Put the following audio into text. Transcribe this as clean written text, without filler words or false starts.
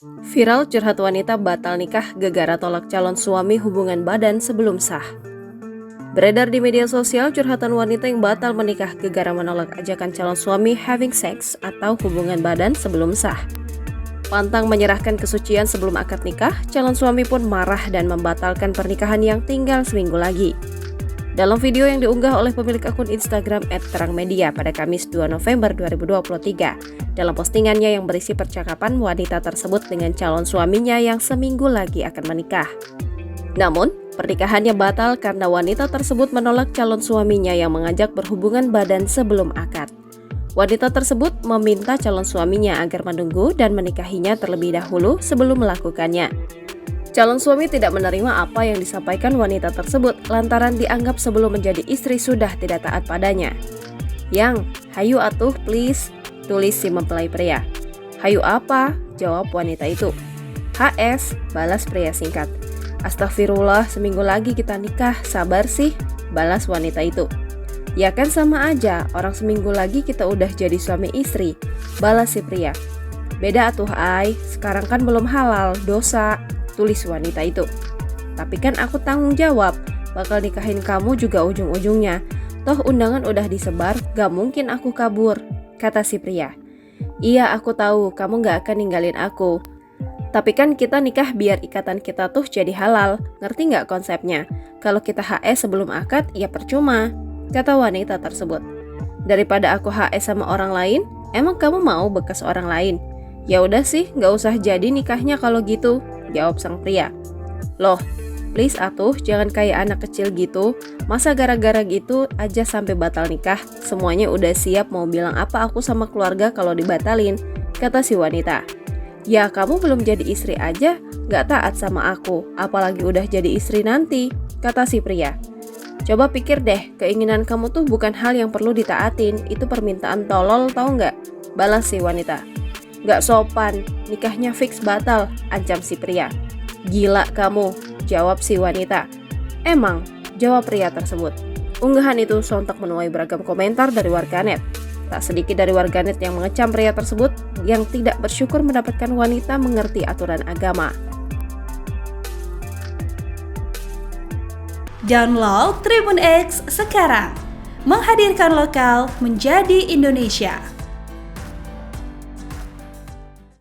Viral curhat wanita batal nikah gegara tolak calon suami hubungan badan sebelum sah. Beredar di media sosial curhatan wanita yang batal menikah gegara menolak ajakan calon suami having sex atau hubungan badan sebelum sah. Pantang menyerahkan kesucian sebelum akad nikah, calon suami pun marah dan membatalkan pernikahan yang tinggal seminggu lagi. Dalam video yang diunggah oleh pemilik akun Instagram @terangmedia pada Kamis 2 November 2023, dalam postingannya yang berisi percakapan wanita tersebut dengan calon suaminya yang seminggu lagi akan menikah. Namun, pernikahannya batal karena wanita tersebut menolak calon suaminya yang mengajak berhubungan badan sebelum akad. Wanita tersebut meminta calon suaminya agar menunggu dan menikahinya terlebih dahulu sebelum melakukannya. Calon suami tidak menerima apa yang disampaikan wanita tersebut lantaran dianggap sebelum menjadi istri sudah tidak taat padanya. "Yang, hayu atuh please," tulis si mempelai pria. "Hayu apa?" jawab wanita itu. "HS," balas pria singkat. "Astagfirullah, seminggu lagi kita nikah, sabar sih," balas wanita itu. "Ya kan sama aja, orang seminggu lagi kita udah jadi suami istri," balas si pria. "Beda atuh ay, sekarang kan belum halal, dosa," tulis wanita itu. "Tapi kan aku tanggung jawab, bakal nikahin kamu juga ujung-ujungnya. Toh undangan udah disebar, gak mungkin aku kabur," kata si pria. "Iya aku tahu, kamu gak akan ninggalin aku. Tapi kan kita nikah biar ikatan kita tuh jadi halal, ngerti gak konsepnya? Kalau kita HS sebelum akad, ya percuma," kata wanita tersebut. "Daripada aku HS sama orang lain, emang kamu mau bekas orang lain? Ya udah sih, gak usah jadi nikahnya kalau gitu," jawab sang pria. "Loh, please atuh, jangan kayak anak kecil gitu. Masa gara-gara gitu aja sampai batal nikah? Semuanya udah siap mau bilang apa aku sama keluarga kalau dibatalin," kata si wanita. "Ya kamu belum jadi istri aja, gak taat sama aku, apalagi udah jadi istri nanti," kata si pria. "Coba pikir deh, keinginan kamu tuh bukan hal yang perlu ditaatin, itu permintaan tolol tau gak?" balas si wanita. "Gak sopan, nikahnya fix batal," ancam si pria. "Gila kamu," jawab si wanita. "Emang," jawab pria tersebut. Unggahan itu sontak menuai beragam komentar dari warganet. Tak sedikit dari warganet yang mengecam pria tersebut yang tidak bersyukur mendapatkan wanita mengerti aturan agama. Download Tribun X sekarang, menghadirkan lokal menjadi Indonesia.